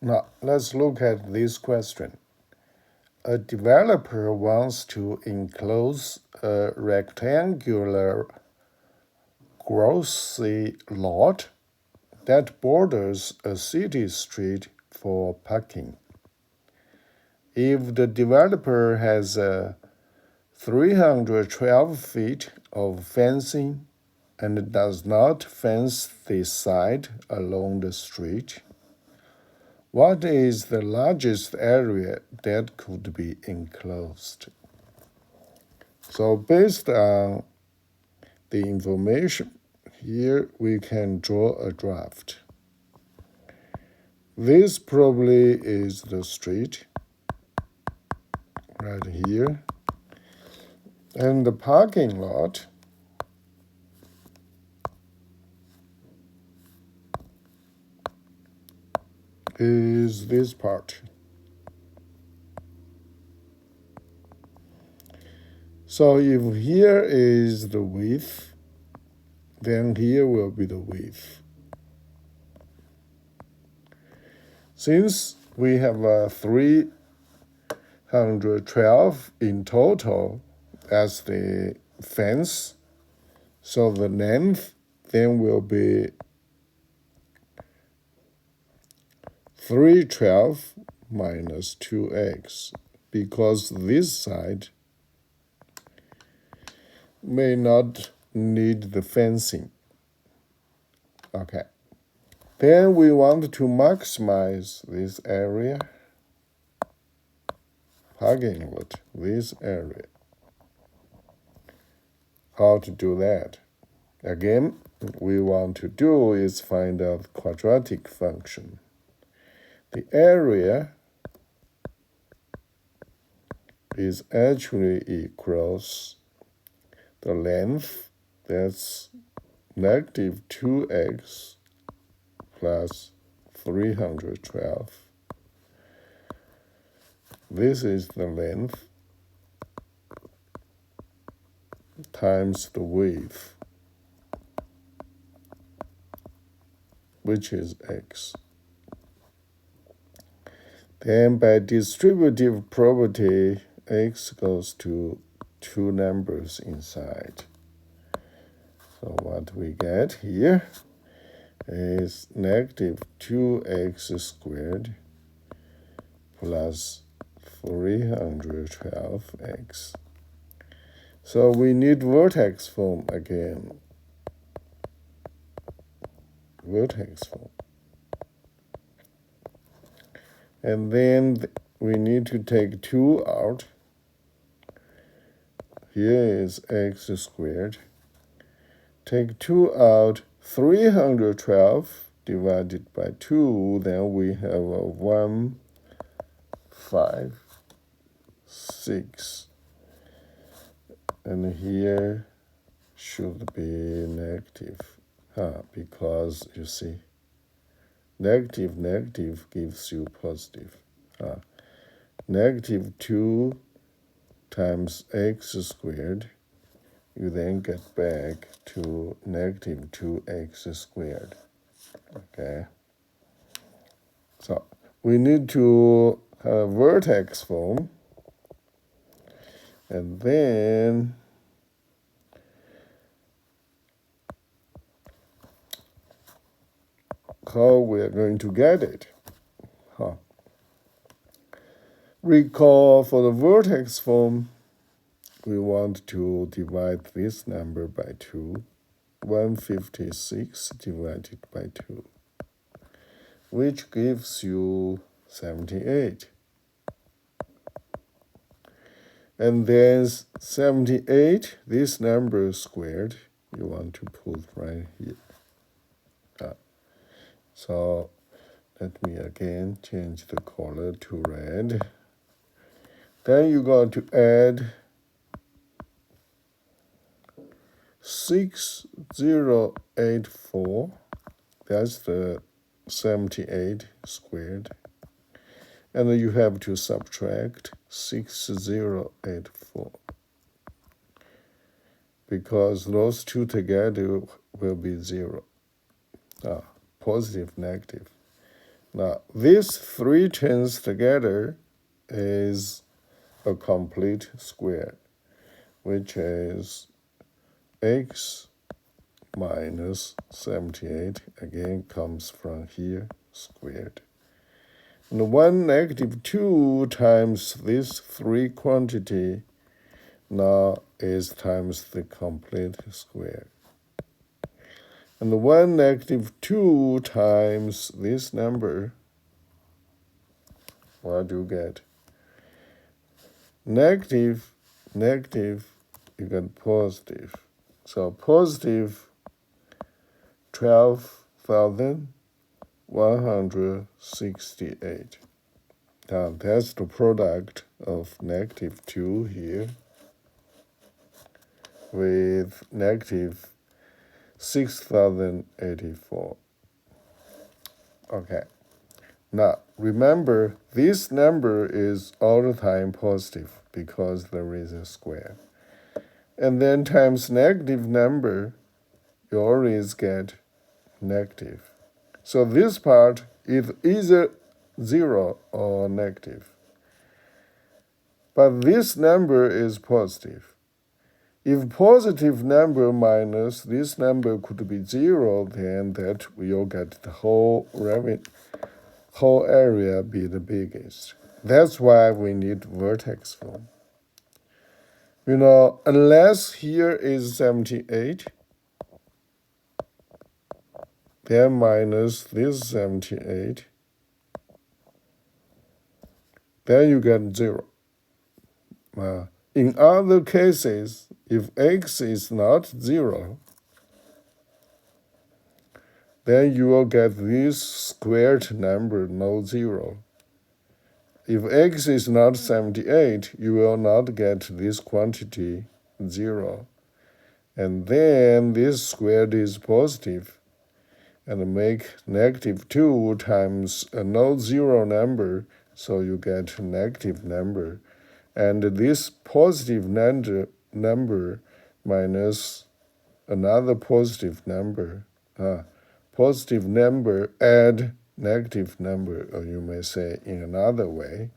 Now, let's look at this question. A developer wants to enclose a rectangular grocery lot that borders a city street for parking. If the developer has 312 feet of fencing and does not fence the side along the street, what is the largest area that could be enclosed? So based on the information here, we can draw a draft. This probably is the street right here. And the parking lot is this part. So if here is the width, then here will be the width. Since we have 312 in total as the fence, so the length then will be 312 minus 2x, because this side may not need the fencing. Okay. Then we want to maximize this area, parking lot, this area. How to do that? Again, we want to do is find out quadratic function. The area is actually equals the length, that's negative 2x plus 312. This is the length times the width, which is x. Then by distributive property, x goes to two numbers inside. So what we get here is negative 2x squared plus 312x. So we need vertex form again. Vertex form. And then we need to take 2 out. Here is x squared. Take 2 out, 312 divided by 2, then we have a 1, 5, 6. And here should be negative, because you see, negative gives you positive. Negative 2 times x squared, you then get back to negative 2x squared. Okay. So we need to have vertex form, and then how we are going to get it. Recall for the vertex form, we want to divide this number by 2, 156 divided by 2, which gives you 78. And then 78, this number squared, you want to put right here. So let me again change the color to red. Then you got to add 6084, that's the 78 squared. And then you have to subtract 6084, because those two together will be 0. Positive, negative. Now, these three terms together is a complete square, which is x minus 78, again comes from here, squared. And 1 negative 2 times this three quantity now is times the complete square. And 1 negative 2 times this number, what do you get? Negative, negative, you get positive. So positive 12,168. Now that's the product of negative 2 here with negative 6,084. Okay. Now, remember, this number is all the time positive because there is a square. And then times negative number, you always get negative. So this part is either 0 or negative. But this number is positive. If positive number minus this number could be 0, then that will get the whole area be the biggest. That's why we need vertex form. Unless here is 78, then minus this 78, then you get 0. In other cases, if x is not 0, then you will get this squared number, no 0. If x is not 78, you will not get this quantity 0. And then this squared is positive, and make negative 2 times a no 0 number, so you get a negative number. And this positive number minus another positive number. Positive number add negative number, or you may say in another way,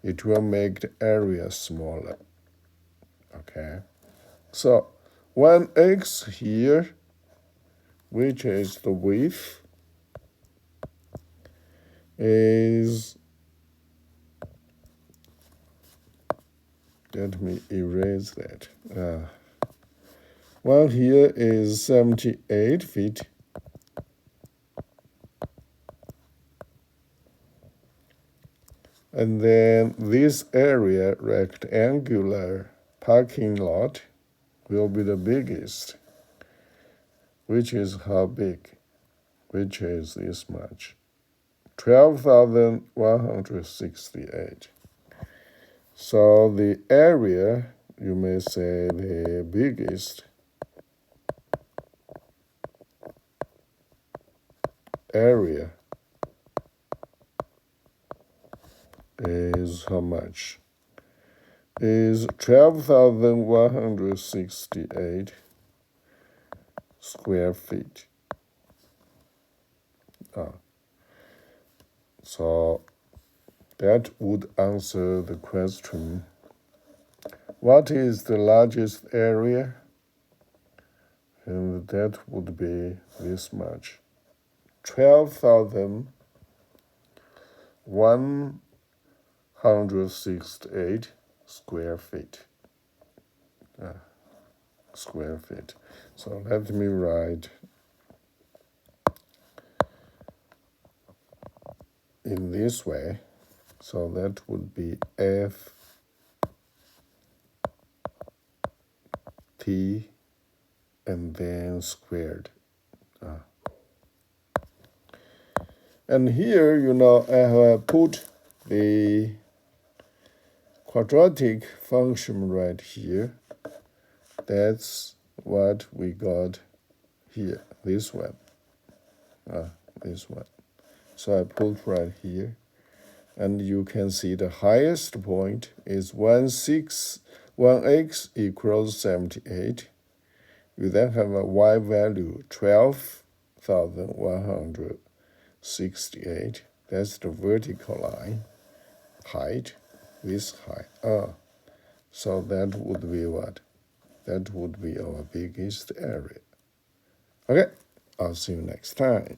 it will make the area smaller. Okay, so 1x here, which is the width, is, let me erase that. One here is 78 feet. And then this area, rectangular parking lot, will be the biggest, which is how big? Which is this much, 12,168. So the area, you may say the biggest area is how much? Is 12,168 square feet. So that would answer the question, what is the largest area? And that would be this much, 12,168 square feet. Square feet. So let me write in this way. So that would be F T and then squared. And here, I have put the quadratic function right here. That's what we got here, this one. This one. So I put right here. And you can see the highest point is 1x equals 78. You then have a y value, 12,168. That's the vertical line, height with height. So that would be what? That would be our biggest area. Okay, I'll see you next time.